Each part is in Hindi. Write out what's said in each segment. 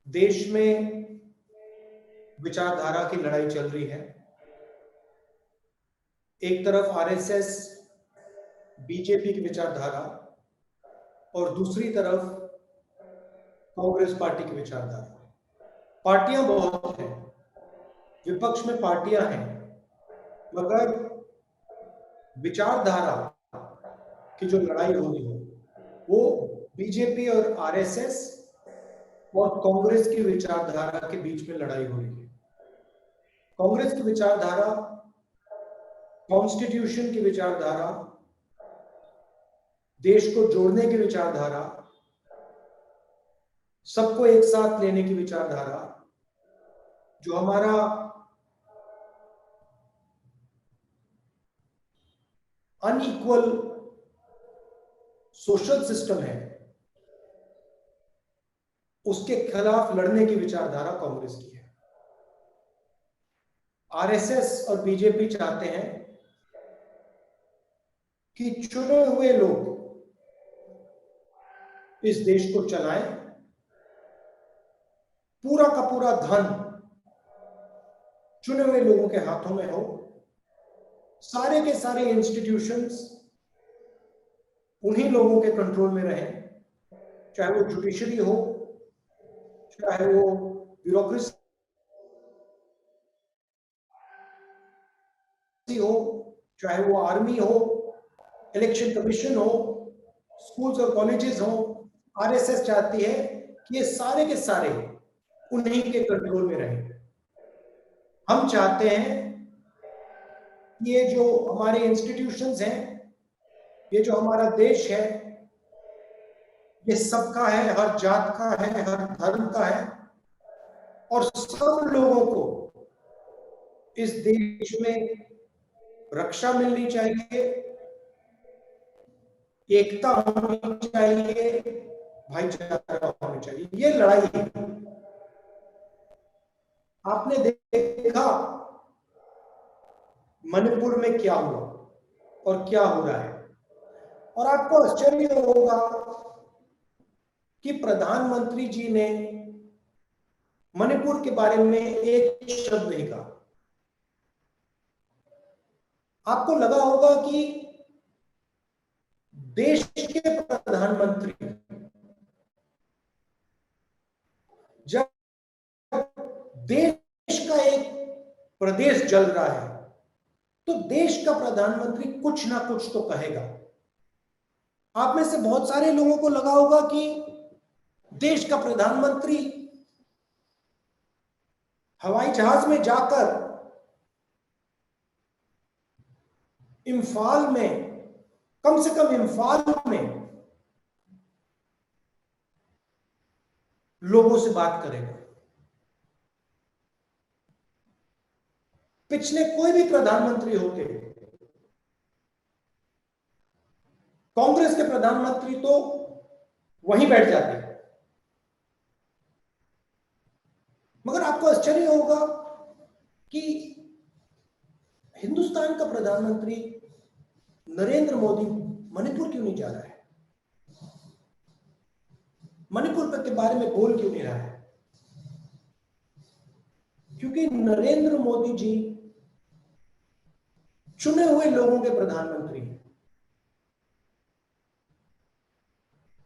देश में विचारधारा की लड़ाई चल रही है। एक तरफ आरएसएस बीजेपी की विचारधारा और दूसरी तरफ कांग्रेस पार्टी की विचारधारा। पार्टियां बहुत हैं, विपक्ष में पार्टियां हैं, मगर विचारधारा की जो लड़ाई हो रही है वो बीजेपी और आरएसएस और कांग्रेस की विचारधारा के बीच में लड़ाई हो रही है। कांग्रेस की विचारधारा, कॉन्स्टिट्यूशन की विचारधारा, देश को जोड़ने की विचारधारा, सबको एक साथ लेने की विचारधारा, जो हमारा अनइक्वल सोशल सिस्टम है उसके खिलाफ लड़ने की विचारधारा कांग्रेस की है। आरएसएस और बीजेपी चाहते हैं कि चुने हुए लोग इस देश को चलाएं, पूरा का पूरा धन चुने हुए लोगों के हाथों में हो, सारे के सारे इंस्टीट्यूशंस उन्हीं लोगों के कंट्रोल में रहें, चाहे वो जुडिशरी हो, चाहे वो ब्यूरोक्रेसी हो, चाहे वो आर्मी हो, इलेक्शन कमीशन हो, स्कूल्स और कॉलेजेस हो। आरएसएस चाहती है कि ये सारे के सारे उन्हीं के कंट्रोल में रहें। हम चाहते हैं कि ये जो हमारे इंस्टीट्यूशंस हैं, ये जो हमारा देश है, ये सबका है, हर जात का है, हर धर्म का है, और सब लोगों को इस देश में रक्षा मिलनी चाहिए, एकता होनी चाहिए, भाईचारा होना चाहिए। ये लड़ाई है। आपने देखा मणिपुर में क्या हुआ और क्या हो रहा है, और आपको आश्चर्य होगा कि प्रधानमंत्री जी ने मणिपुर के बारे में एक शब्द नहीं कहा। आपको लगा होगा कि देश के प्रधानमंत्री जब देश का एक प्रदेश जल रहा है तो देश का प्रधानमंत्री कुछ ना कुछ तो कहेगा। आप में से बहुत सारे लोगों को लगा होगा कि देश का प्रधानमंत्री हवाई जहाज में जाकर इम्फाल में, कम से कम इम्फाल में लोगों से बात करेगा। पिछले कोई भी प्रधानमंत्री होते, कांग्रेस के प्रधानमंत्री तो वहीं बैठ जाते, मगर आपको आश्चर्य होगा कि हिंदुस्तान का प्रधानमंत्री नरेंद्र मोदी मणिपुर क्यों नहीं जा रहा है, मणिपुर के बारे में बोल क्यों नहीं रहा है? क्योंकि नरेंद्र मोदी जी चुने हुए लोगों के प्रधानमंत्री हैं,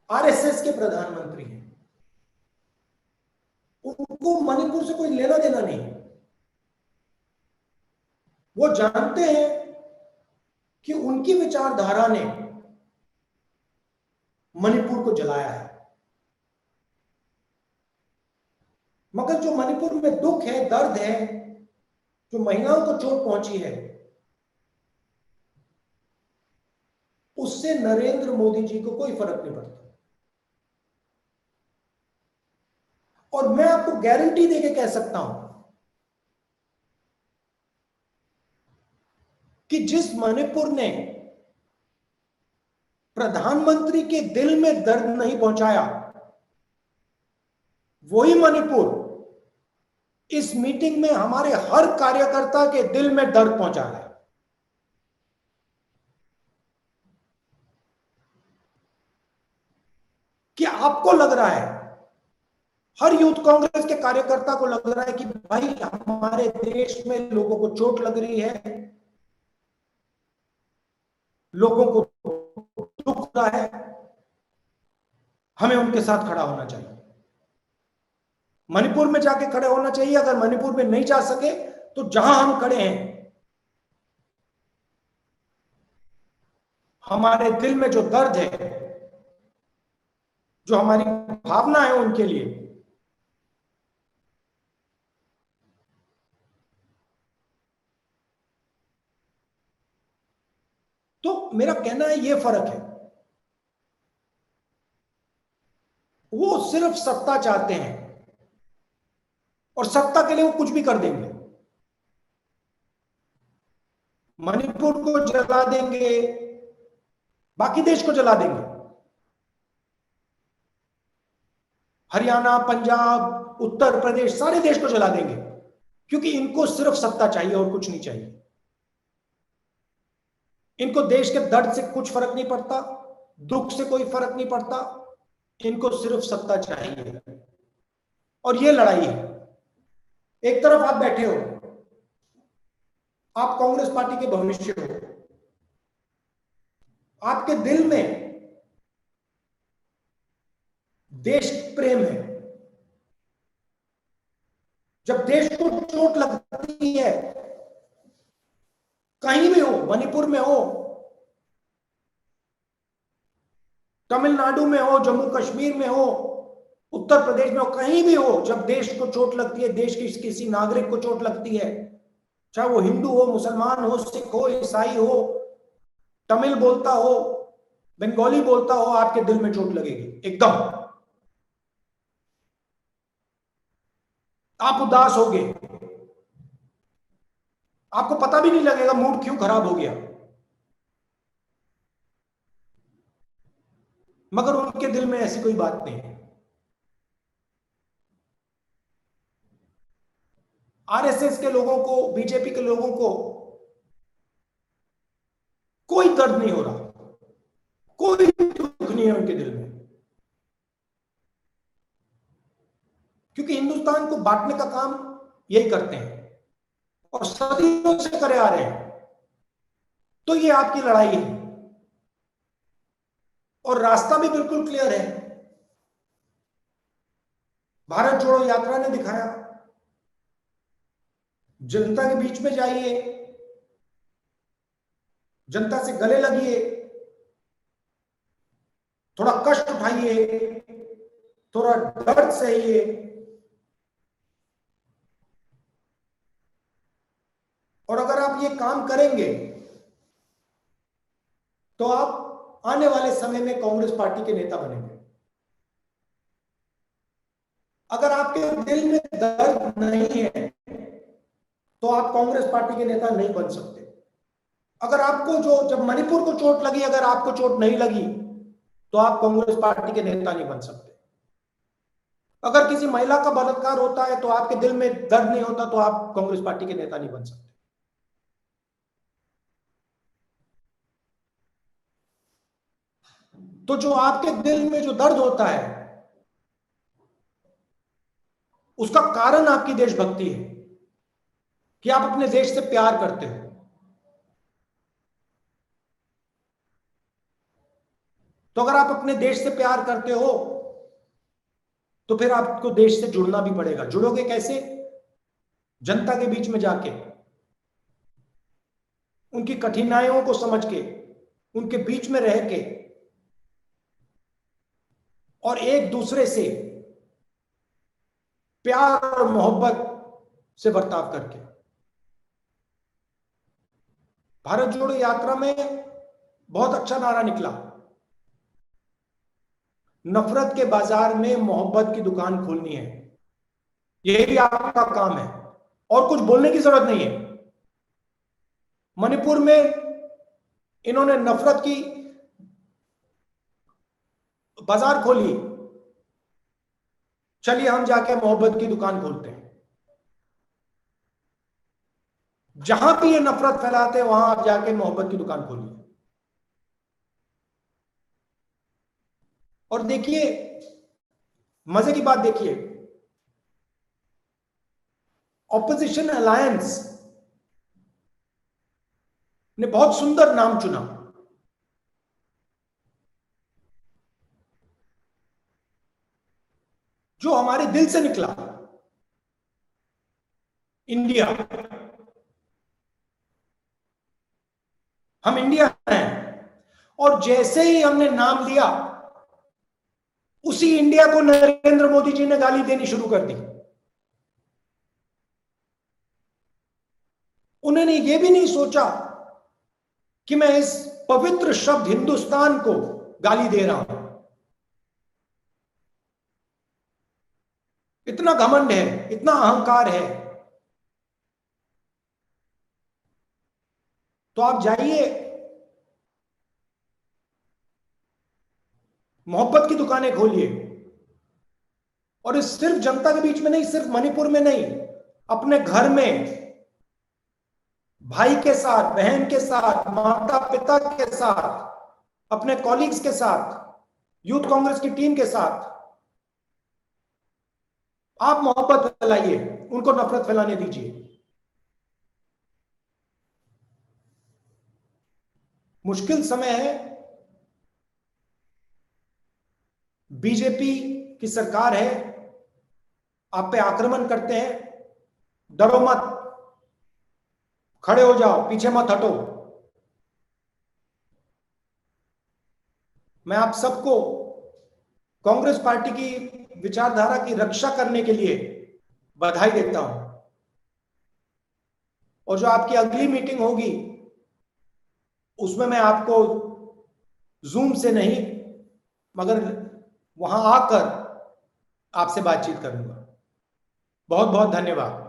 आरएसएस के प्रधानमंत्री हैं। उनको मणिपुर से कोई लेना देना नहीं। वो जानते हैं कि उनकी विचारधारा ने मणिपुर को जलाया है, मगर जो मणिपुर में दुख है, दर्द है, जो महिलाओं को चोट पहुंची है, उससे नरेंद्र मोदी जी को कोई फर्क नहीं पड़ता। और मैं आपको गारंटी देके कह सकता हूं कि जिस मणिपुर ने प्रधानमंत्री के दिल में दर्द नहीं पहुंचाया, वही मणिपुर इस मीटिंग में हमारे हर कार्यकर्ता के दिल में दर्द पहुंचा रहा है। क्या आपको लग रहा है हर यूथ कांग्रेस के कार्यकर्ता को लग रहा है कि भाई हमारे देश में लोगों को चोट लग रही है, लोगों को दुख हो रहा है, हमें उनके साथ खड़ा होना चाहिए। मणिपुर में जाके खड़े होना चाहिए। अगर मणिपुर में नहीं जा सके तो जहां हम खड़े हैं, हमारे दिल में जो दर्द है, जो हमारी भावना है उनके लिए, तो मेरा कहना है ये फर्क है। वो सिर्फ सत्ता चाहते हैं और सत्ता के लिए वो कुछ भी कर देंगे। मणिपुर को जला देंगे, बाकी देश को जला देंगे। हरियाणा, पंजाब, उत्तर प्रदेश, सारे देश को जला देंगे, क्योंकि इनको सिर्फ सत्ता चाहिए और कुछ नहीं चाहिए। इनको देश के दर्द से कुछ फर्क नहीं पड़ता, दुख से कोई फर्क नहीं पड़ता, इनको सिर्फ सत्ता चाहिए। और ये लड़ाई है। एक तरफ आप बैठे हो, आप कांग्रेस पार्टी के भविष्य हो, आपके दिल में देश प्रेम है। जब देश को चोट लगती है, कहीं भी हो, मणिपुर में हो, तमिलनाडु में हो, जम्मू कश्मीर में हो, उत्तर प्रदेश में हो, कहीं भी हो, जब देश को चोट लगती है, देश की किसी नागरिक को चोट लगती है, चाहे वो हिंदू हो, मुसलमान हो, सिख हो, ईसाई हो, तमिल बोलता हो, बंगाली बोलता हो, आपके दिल में चोट लगेगी एकदम। आप उदास होगे, आपको पता भी नहीं लगेगा मूड क्यों खराब हो गया, मगर उनके दिल में ऐसी कोई बात नहीं है। आरएसएस के लोगों को, बीजेपी के लोगों को कोई दर्द नहीं हो रहा, कोई दुख नहीं है उनके दिल में, क्योंकि हिंदुस्तान को बांटने का काम यही करते हैं और सदियों से करे आ रहे हैं। तो ये आपकी लड़ाई है और रास्ता भी बिल्कुल क्लियर है। भारत जोड़ो यात्रा ने दिखाया, जनता के बीच में जाइए, जनता से गले लगिए, थोड़ा कष्ट उठाइए, थोड़ा दर्द सहिए, और अगर आप ये काम करेंगे तो आप आने वाले समय में कांग्रेस पार्टी के नेता बनेंगे। अगर आपके दिल में दर्द नहीं है तो आप कांग्रेस पार्टी के नेता नहीं बन सकते। अगर आपको जब मणिपुर को चोट लगी, अगर आपको चोट नहीं लगी तो आप कांग्रेस पार्टी के नेता नहीं बन सकते। अगर किसी महिला का बलात्कार होता है तो आपके दिल में दर्द नहीं होता तो आप कांग्रेस पार्टी के नेता नहीं बन सकते। तो जो आपके दिल में जो दर्द होता है, उसका कारण आपकी देशभक्ति है कि आप अपने देश से प्यार करते हो। तो अगर आप अपने देश से प्यार करते हो तो फिर आपको देश से जुड़ना भी पड़ेगा। जुड़ोगे कैसे? जनता के बीच में जाके, उनकी कठिनाइयों को समझ के, उनके बीच में रह के और एक दूसरे से प्यार और मोहब्बत से बर्ताव करके। भारत जोड़ो यात्रा में बहुत अच्छा नारा निकला, नफरत के बाजार में मोहब्बत की दुकान खोलनी है। यही भी आपका काम है और कुछ बोलने की जरूरत नहीं है। मणिपुर में इन्होंने नफरत की बाजार खोली, चलिए हम जाके मोहब्बत की दुकान खोलते हैं। जहां भी ये नफरत फैलाते हैं वहां आप जाके मोहब्बत की दुकान खोलिए। और देखिए, मजे की बात देखिए, ऑपोजिशन अलायंस ने बहुत सुंदर नाम चुना, जो हमारे दिल से निकला, इंडिया। हम इंडिया हैं, और जैसे ही हमने नाम लिया, उसी इंडिया को नरेंद्र मोदी जी ने गाली देनी शुरू कर दी। उन्होंने ये भी नहीं सोचा कि मैं इस पवित्र शब्द हिंदुस्तान को गाली दे रहा हूं। इतना घमंड है, इतना अहंकार है। तो आप जाइए, मोहब्बत की दुकानें खोलिए, और इस सिर्फ जनता के बीच में नहीं, सिर्फ मणिपुर में नहीं, अपने घर में भाई के साथ, बहन के साथ, माता पिता के साथ, अपने कॉलीग्स के साथ, यूथ कांग्रेस की टीम के साथ आप मोहब्बत फैलाइए, उनको नफरत फैलाने दीजिए। मुश्किल समय है, बीजेपी की सरकार है, आप पे आक्रमण करते हैं, डरो मत, खड़े हो जाओ, पीछे मत हटो। मैं आप सबको कांग्रेस पार्टी की विचारधारा की रक्षा करने के लिए बधाई देता हूं, और जो आपकी अगली मीटिंग होगी उसमें मैं आपको जूम से नहीं, मगर वहां आकर आपसे बातचीत करूंगा। बहुत बहुत धन्यवाद।